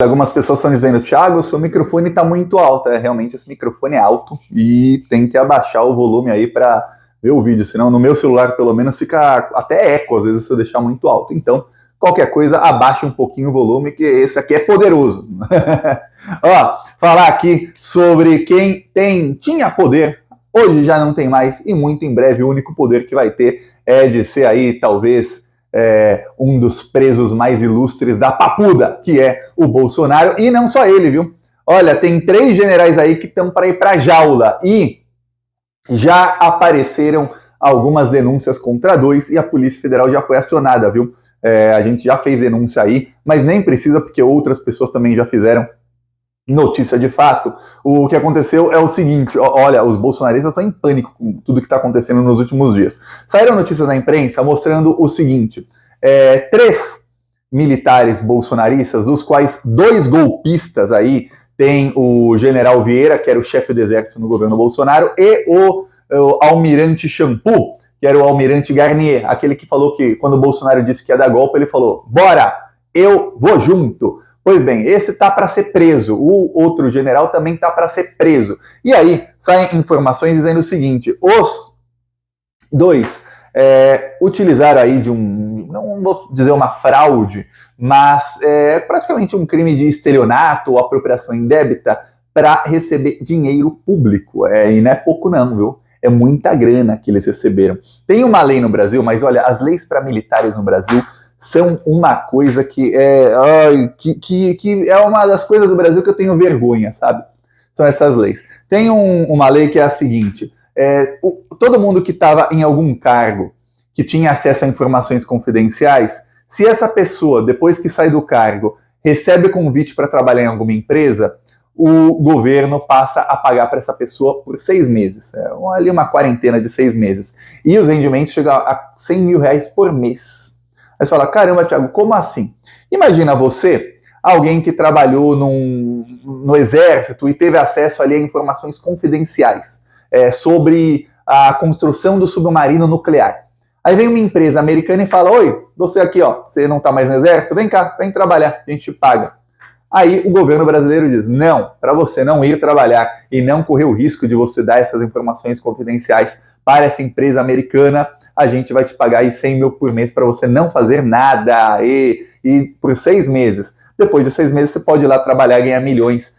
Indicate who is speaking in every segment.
Speaker 1: Algumas pessoas estão dizendo, Thiago, seu microfone está muito alto. Realmente esse microfone é alto e tem que abaixar o volume aí para ver o vídeo, senão no meu celular pelo menos fica até eco às vezes se eu deixar muito alto. Então, qualquer coisa, abaixe um pouquinho o volume, que esse aqui é poderoso. Ó, falar aqui sobre quem tinha poder, hoje já não tem mais, e muito em breve o único poder que vai ter é de ser aí, talvez, um dos presos mais ilustres da papuda, que é o Bolsonaro, e não só ele, viu? Olha, tem 3 generais aí que estão para ir para a jaula, e já apareceram algumas denúncias contra 2, e a Polícia Federal já foi acionada, viu? A gente já fez denúncia aí, mas nem precisa, porque outras pessoas também já fizeram notícia de fato. O que aconteceu é o seguinte, olha, os bolsonaristas estão em pânico com tudo que está acontecendo nos últimos dias. Saíram notícias na imprensa mostrando o seguinte, 3 militares bolsonaristas, dos quais 2 golpistas aí, tem o general Vieira, que era o chefe do exército no governo Bolsonaro, e o almirante Shampoo, que era o almirante Garnier, aquele que falou que quando o Bolsonaro disse que ia dar golpe, ele falou, bora, eu vou junto. Pois bem, esse tá para ser preso, o outro general também tá para ser preso. E aí, saem informações dizendo o seguinte, os 2 utilizaram aí de não vou dizer uma fraude, mas praticamente um crime de estelionato ou apropriação indébita para receber dinheiro público. E não é pouco não, viu? É muita grana que eles receberam. Tem uma lei no Brasil, mas olha, as leis para militares no Brasil são uma coisa que é uma das coisas do Brasil que eu tenho vergonha, sabe? São essas leis. Tem uma lei que é a seguinte, todo mundo que estava em algum cargo, que tinha acesso a informações confidenciais, se essa pessoa, depois que sai do cargo, recebe convite para trabalhar em alguma empresa, o governo passa a pagar para essa pessoa por 6 meses. Ali uma quarentena de 6 meses. E os rendimentos chegam a R$100 mil por mês. Aí você fala, caramba, Thiago, como assim? Imagina você, alguém que trabalhou no exército e teve acesso ali a informações confidenciais sobre a construção do submarino nuclear. Aí vem uma empresa americana e fala, oi, você aqui, ó, você não tá mais no exército? Vem cá, vem trabalhar, a gente paga. Aí o governo brasileiro diz, não, para você não ir trabalhar e não correr o risco de você dar essas informações confidenciais para essa empresa americana, a gente vai te pagar aí 100 mil por mês para você não fazer nada e por 6 meses. Depois de 6 meses você pode ir lá trabalhar e ganhar milhões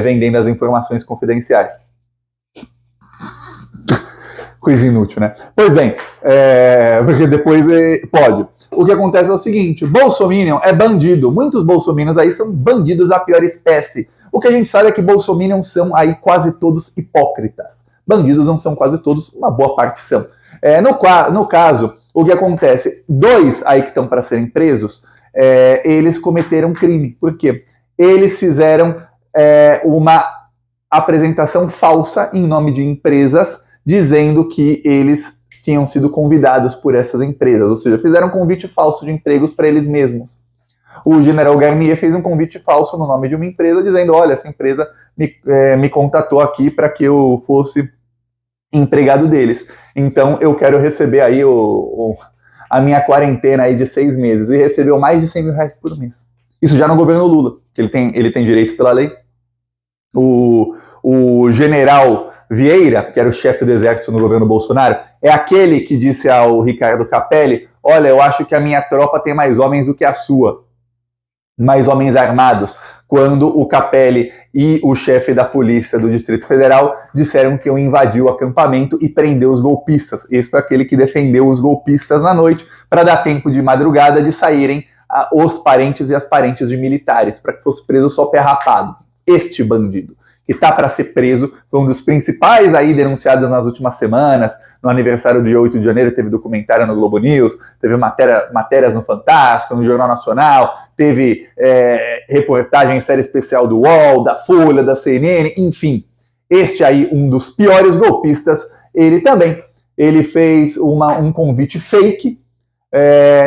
Speaker 1: vendendo as informações confidenciais. Coisa inútil, né? Pois bem, porque depois pode. O que acontece é o seguinte, bolsominion é bandido. Muitos bolsominions aí são bandidos da pior espécie. O que a gente sabe é que bolsominions são aí quase todos hipócritas. Bandidos não são quase todos, uma boa parte são. No caso, o que acontece? 2 aí que estão para serem presos, eles cometeram crime. Por quê? Eles fizeram uma apresentação falsa em nome de empresas, dizendo que eles tinham sido convidados por essas empresas, ou seja, fizeram um convite falso de empregos para eles mesmos. O general Garnier fez um convite falso no nome de uma empresa, dizendo, olha, essa empresa me contatou aqui para que eu fosse empregado deles. Então, eu quero receber aí a minha quarentena aí de 6 meses. E recebeu mais de 100 mil reais por mês. Isso já no governo Lula, que ele tem direito pela lei. O general Vieira, que era o chefe do exército no governo Bolsonaro, é aquele que disse ao Ricardo Capelli, olha, eu acho que a minha tropa tem mais homens do que a sua. Mais homens armados, quando o Capelli e o chefe da polícia do Distrito Federal disseram que eu invadi o acampamento e prendeu os golpistas. Esse foi aquele que defendeu os golpistas na noite para dar tempo de madrugada de saírem os parentes e as parentes de militares, para que fosse preso só pé rapado. Este bandido, que tá para ser preso, foi um dos principais aí denunciados nas últimas semanas. No aniversário do dia 8 de janeiro teve documentário no Globo News, teve matérias no Fantástico, no Jornal Nacional, teve reportagem em série especial do UOL, da Folha, da CNN, enfim. Este aí, um dos piores golpistas, ele fez um convite fake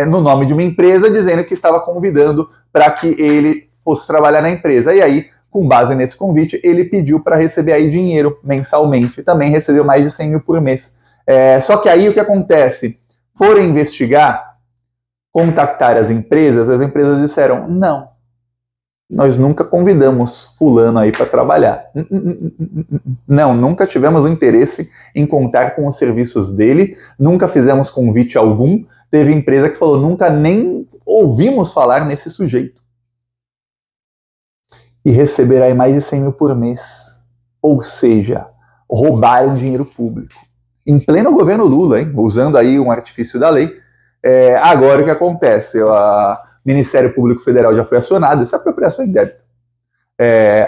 Speaker 1: no nome de uma empresa, dizendo que estava convidando para que ele fosse trabalhar na empresa. E aí, com base nesse convite, ele pediu para receber aí dinheiro mensalmente. Também recebeu mais de 100 mil por mês. Só que aí o que acontece? Foram investigar, contactar as empresas disseram, não, Nós nunca convidamos fulano aí para trabalhar. Não, nunca tivemos interesse em contar com os serviços dele, nunca fizemos convite algum. Teve empresa que falou, nunca nem ouvimos falar nesse sujeito. E receberá mais de 100 mil por mês. Ou seja, roubaram dinheiro público. Em pleno governo Lula, hein? Usando aí um artifício da lei. Agora o que acontece? O Ministério Público Federal já foi acionado, isso é apropriação indébita.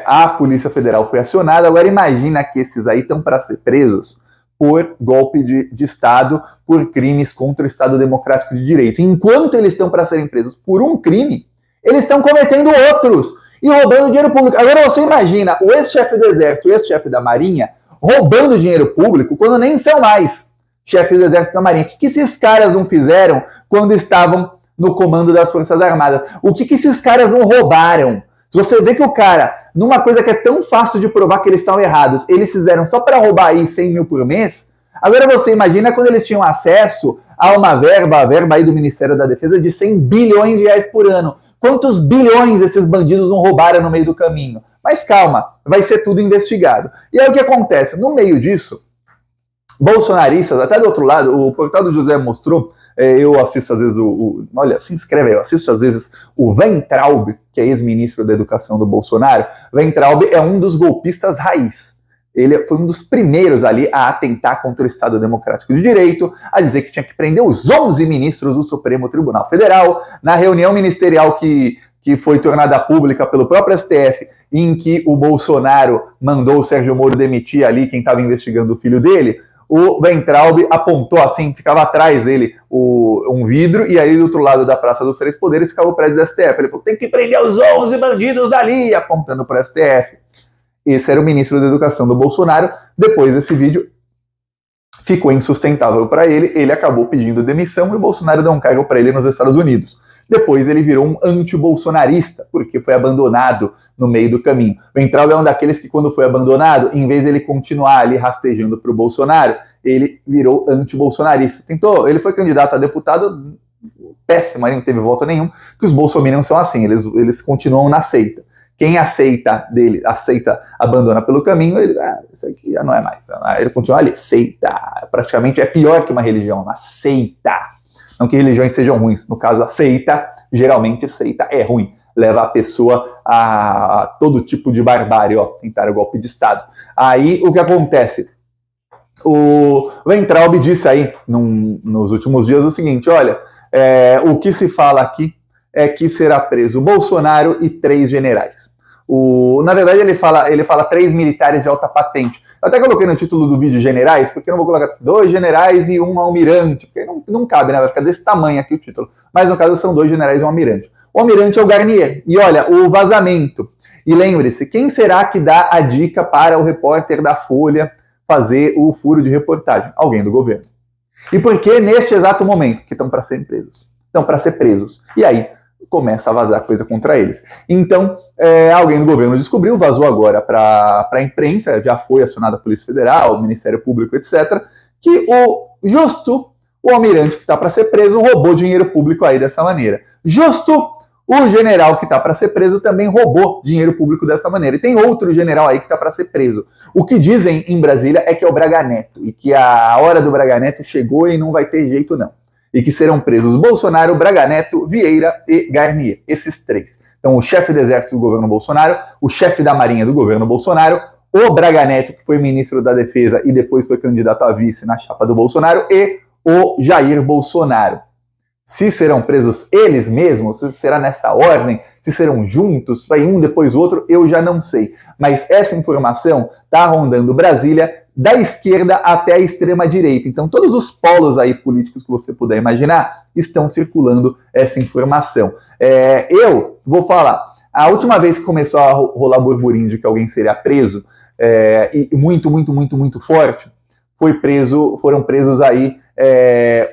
Speaker 1: A Polícia Federal foi acionada, agora imagina que esses aí estão para ser presos por golpe de Estado, por crimes contra o Estado Democrático de Direito. Enquanto eles estão para serem presos por um crime, eles estão cometendo outros e roubando dinheiro público. Agora você imagina o ex-chefe do Exército, o ex-chefe da Marinha, roubando dinheiro público quando nem são mais chefes do Exército e da Marinha. O que esses caras não fizeram quando estavam no comando das Forças Armadas? O que esses caras não roubaram? Se você vê que o cara, numa coisa que é tão fácil de provar que eles estão errados, eles fizeram só para roubar aí 100 mil por mês, agora você imagina quando eles tinham acesso a uma verba, a verba aí do Ministério da Defesa de 100 bilhões de reais por ano. Quantos bilhões esses bandidos não roubaram no meio do caminho? Mas calma, vai ser tudo investigado. E aí o que acontece? No meio disso, bolsonaristas, até do outro lado, o portal do José mostrou, eu assisto às vezes olha, se inscreve aí, eu assisto às vezes o Weintraub, que é ex-ministro da Educação do Bolsonaro. Weintraub é um dos golpistas raiz. Ele foi um dos primeiros ali a atentar contra o Estado Democrático de Direito, a dizer que tinha que prender os 11 ministros do Supremo Tribunal Federal. Na reunião ministerial que foi tornada pública pelo próprio STF, em que o Bolsonaro mandou o Sérgio Moro demitir ali quem estava investigando o filho dele, o Weintraub apontou assim, ficava atrás dele um vidro, e aí do outro lado da Praça dos Três Poderes ficava o prédio do STF. Ele falou, tem que prender os 11 bandidos dali, apontando para o STF. Esse era o ministro da Educação do Bolsonaro. Depois desse vídeo, ficou insustentável para ele, ele acabou pedindo demissão e o Bolsonaro deu um cargo para ele nos Estados Unidos. Depois ele virou um anti-bolsonarista, porque foi abandonado no meio do caminho. O Weintraub é um daqueles que, quando foi abandonado, em vez de ele continuar ali rastejando para o Bolsonaro, ele virou anti-bolsonarista. Ele foi candidato a deputado, péssimo, não teve voto nenhum, que os bolsominions são assim, eles continuam na seita. Quem aceita, abandona pelo caminho, ele, isso aqui já não é mais. Ele continua ali, seita. Praticamente é pior que uma religião, uma seita. Não que religiões sejam ruins, no caso a seita, geralmente seita é ruim. Leva a pessoa a todo tipo de barbárie, tentar o golpe de Estado. Aí o que acontece? O Weintraub disse aí nos últimos dias o seguinte, olha, o que se fala aqui é que será preso Bolsonaro e 3 generais. Na verdade, ele fala 3 militares de alta patente. Eu até coloquei no título do vídeo generais, porque eu não vou colocar 2 generais e um almirante, porque não cabe, né? Vai ficar desse tamanho aqui o título. Mas no caso são 2 generais e um almirante. O almirante é o Garnier. E olha, o vazamento. E lembre-se, quem será que dá a dica para o repórter da Folha fazer o furo de reportagem? Alguém do governo. E por que neste exato momento que estão para serem presos? Estão para ser presos. E aí começa a vazar coisa contra eles. Então, alguém do governo descobriu, vazou agora para a imprensa, já foi acionada a Polícia Federal, o Ministério Público, etc., que o almirante que está para ser preso roubou dinheiro público aí dessa maneira. O general que está para ser preso também roubou dinheiro público dessa maneira. E tem outro general aí que está para ser preso. O que dizem em Brasília é que é o Braga Neto, e que a hora do Braga Neto chegou e não vai ter jeito não. E que serão presos Bolsonaro, Braga Neto, Vieira e Garnier. Esses 3. Então, o chefe do Exército do governo Bolsonaro, o chefe da Marinha do governo Bolsonaro, o Braga Neto, que foi ministro da Defesa e depois foi candidato a vice na chapa do Bolsonaro, e o Jair Bolsonaro. Se serão presos eles mesmos, se será nessa ordem, se serão juntos, vai um depois do outro, eu já não sei. Mas essa informação está rondando Brasília, da esquerda até a extrema-direita. Então, todos os polos aí políticos que você puder imaginar estão circulando essa informação. Eu vou falar, a última vez que começou a rolar burburinho de que alguém seria preso, e muito, muito, muito, muito forte, foram presos aí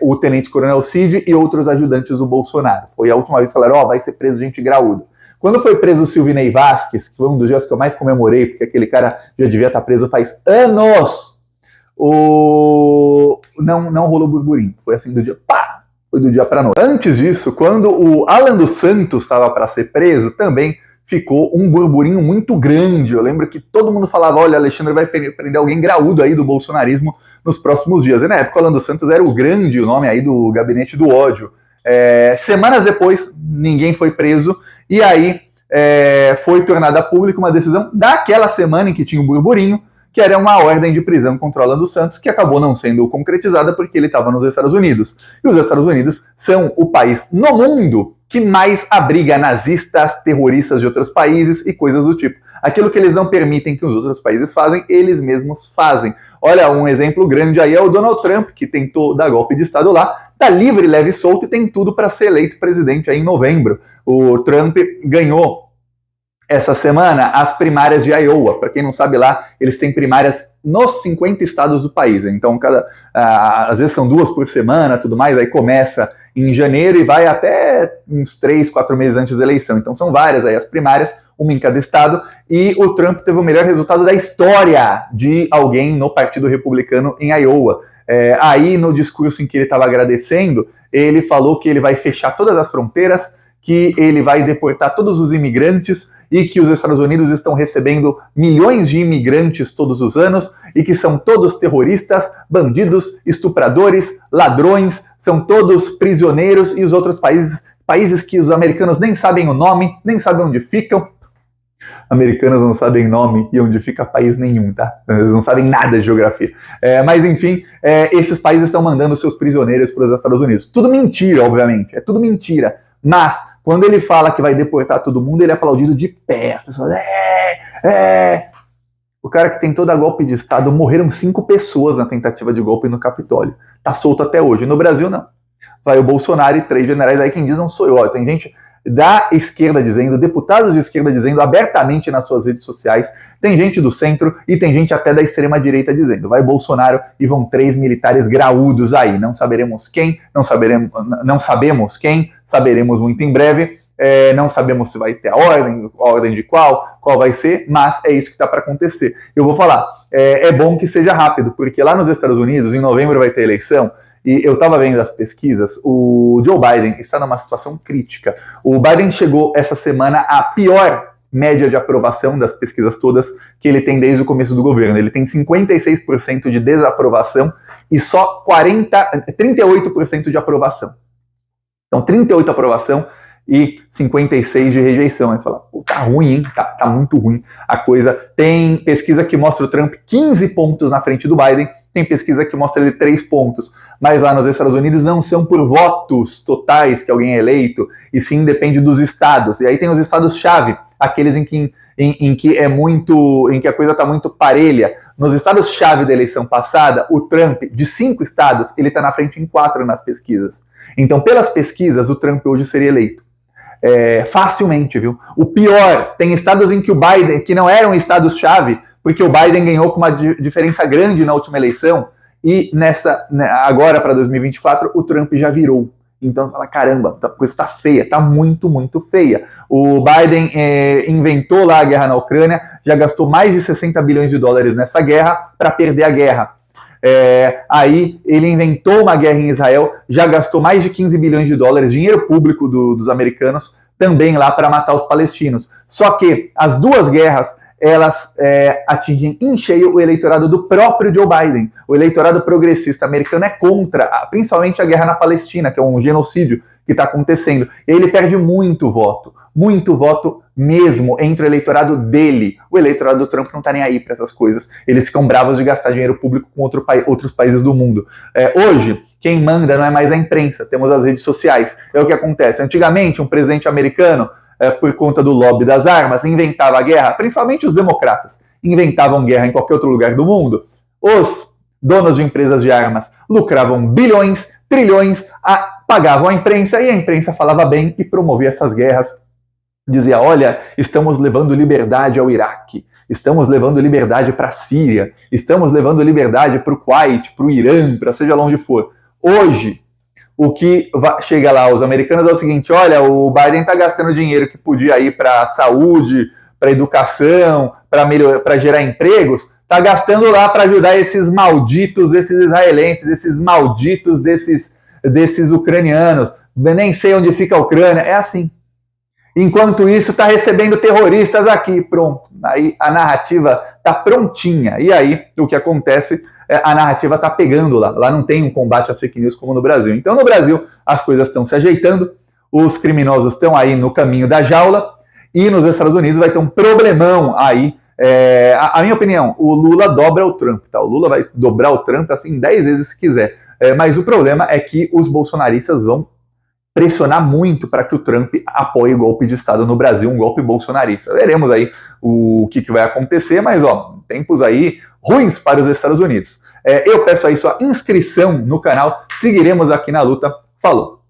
Speaker 1: o tenente-coronel Cid e outros ajudantes do Bolsonaro. Foi a última vez que falaram, vai ser preso gente graúda. Quando foi preso o Silvinei Vasquez, que foi um dos dias que eu mais comemorei, porque aquele cara já devia estar preso faz anos, não rolou burburinho. Foi assim do dia, foi do dia para noite. Antes disso, quando o Alan dos Santos estava para ser preso, também ficou um burburinho muito grande. Eu lembro que todo mundo falava, olha, Alexandre vai prender alguém graúdo aí do bolsonarismo nos próximos dias. E na época o Alan dos Santos era o grande nome aí do gabinete do ódio. Semanas depois, ninguém foi preso, e aí foi tornada pública uma decisão daquela semana em que tinha o burburinho, que era uma ordem de prisão contra o Alan dos Santos, que acabou não sendo concretizada porque ele estava nos Estados Unidos. E os Estados Unidos são o país no mundo que mais abriga nazistas, terroristas de outros países e coisas do tipo. Aquilo que eles não permitem que os outros países fazem, eles mesmos fazem. Olha, um exemplo grande aí é o Donald Trump, que tentou dar golpe de Estado lá, tá livre, leve e solto e tem tudo para ser eleito presidente aí em novembro. O Trump ganhou essa semana as primárias de Iowa. Para quem não sabe lá, eles têm primárias nos 50 estados do país. Então, às vezes são 2 por semana, tudo mais, aí começa em janeiro e vai até uns 3, 4 meses antes da eleição. Então são várias aí as primárias, uma em cada estado, e o Trump teve o melhor resultado da história de alguém no Partido Republicano em Iowa. Aí no discurso em que ele estava agradecendo, ele falou que ele vai fechar todas as fronteiras, que ele vai deportar todos os imigrantes e que os Estados Unidos estão recebendo milhões de imigrantes todos os anos e que são todos terroristas, bandidos, estupradores, ladrões, são todos prisioneiros e os outros países que os americanos nem sabem o nome, nem sabem onde ficam. Americanos não sabem nome e onde fica país nenhum, tá? Eles não sabem nada de geografia. Mas, enfim, esses países estão mandando seus prisioneiros para os Estados Unidos. Tudo mentira, obviamente. É tudo mentira. Mas, quando ele fala que vai deportar todo mundo, ele é aplaudido de pé. As pessoas, O cara que tentou dar golpe de Estado, morreram 5 pessoas na tentativa de golpe no Capitólio. Tá solto até hoje. No Brasil, não. Vai o Bolsonaro e 3 generais. Aí quem diz não sou eu. Ó, tem gente da esquerda dizendo, deputados de esquerda dizendo abertamente nas suas redes sociais, tem gente do centro e tem gente até da extrema-direita dizendo, vai Bolsonaro e vão 3 militares graúdos aí, não saberemos quem, não sabemos quem, saberemos muito em breve, não sabemos se vai ter a ordem de qual vai ser, mas é isso que está para acontecer. Eu vou falar, é bom que seja rápido, porque lá nos Estados Unidos, em novembro vai ter eleição, e eu estava vendo as pesquisas, o Joe Biden está numa situação crítica. O Biden chegou essa semana à pior média de aprovação das pesquisas todas que ele tem desde o começo do governo. Ele tem 56% de desaprovação e só 38% de aprovação. Então, 38% aprovação e 56% de rejeição. Aí você fala, pô, tá ruim, hein? Tá muito ruim a coisa. Tem pesquisa que mostra o Trump 15 pontos na frente do Biden, tem pesquisa que mostra ele 3 pontos. Mas lá nos Estados Unidos não são por votos totais que alguém é eleito, e sim depende dos estados. E aí tem os estados-chave, aqueles em que a coisa está muito parelha. Nos estados-chave da eleição passada, o Trump, de 5 estados, ele está na frente em 4 nas pesquisas. Então, pelas pesquisas, o Trump hoje seria eleito. Facilmente, viu? O pior, tem estados em que o Biden, que não eram estados-chave, porque o Biden ganhou com uma diferença grande na última eleição, e agora para 2024, o Trump já virou. Então, você fala, caramba, a coisa está feia, está muito, muito feia. O Biden inventou lá a guerra na Ucrânia, já gastou mais de 60 bilhões de dólares nessa guerra para perder a guerra. Aí ele inventou uma guerra em Israel, já gastou mais de 15 bilhões de dólares, dinheiro público dos americanos, também lá para matar os palestinos. Só que as duas guerras, elas atingem em cheio o eleitorado do próprio Joe Biden. O eleitorado progressista americano é contra, principalmente a guerra na Palestina, que é um genocídio que está acontecendo. Ele perde muito voto mesmo entre o eleitorado dele. O eleitorado do Trump não está nem aí para essas coisas. Eles ficam bravos de gastar dinheiro público com outros países do mundo. Hoje, quem manda não é mais a imprensa, temos as redes sociais. É o que acontece. Antigamente, um presidente americano, por conta do lobby das armas, inventava a guerra, principalmente os democratas, inventavam guerra em qualquer outro lugar do mundo. Os donos de empresas de armas lucravam bilhões, trilhões, pagavam a imprensa e a imprensa falava bem e promovia essas guerras. Dizia, olha, estamos levando liberdade ao Iraque, estamos levando liberdade para a Síria, estamos levando liberdade para o Kuwait, para o Irã, para seja lá onde for. Hoje, o que chega lá aos americanos é o seguinte, olha, o Biden está gastando dinheiro que podia ir para a saúde, para a educação, para gerar empregos, está gastando lá para ajudar esses malditos, esses israelenses, esses malditos desses ucranianos. Nem sei onde fica a Ucrânia. É assim. Enquanto isso, está recebendo terroristas aqui, pronto. Aí a narrativa está prontinha. E aí, o que acontece, a narrativa está pegando lá. Lá não tem um combate às fake news como no Brasil. Então, no Brasil, as coisas estão se ajeitando, os criminosos estão aí no caminho da jaula, e nos Estados Unidos vai ter um problemão aí. A minha opinião, o Lula dobra o Trump, tá? O Lula vai dobrar o Trump assim 10 vezes se quiser. Mas o problema é que os bolsonaristas vão pressionar muito para que o Trump apoie o golpe de Estado no Brasil, um golpe bolsonarista. Veremos aí o que vai acontecer, mas ó, tempos aí ruins para os Estados Unidos. Eu peço aí sua inscrição no canal, seguiremos aqui na luta. Falou!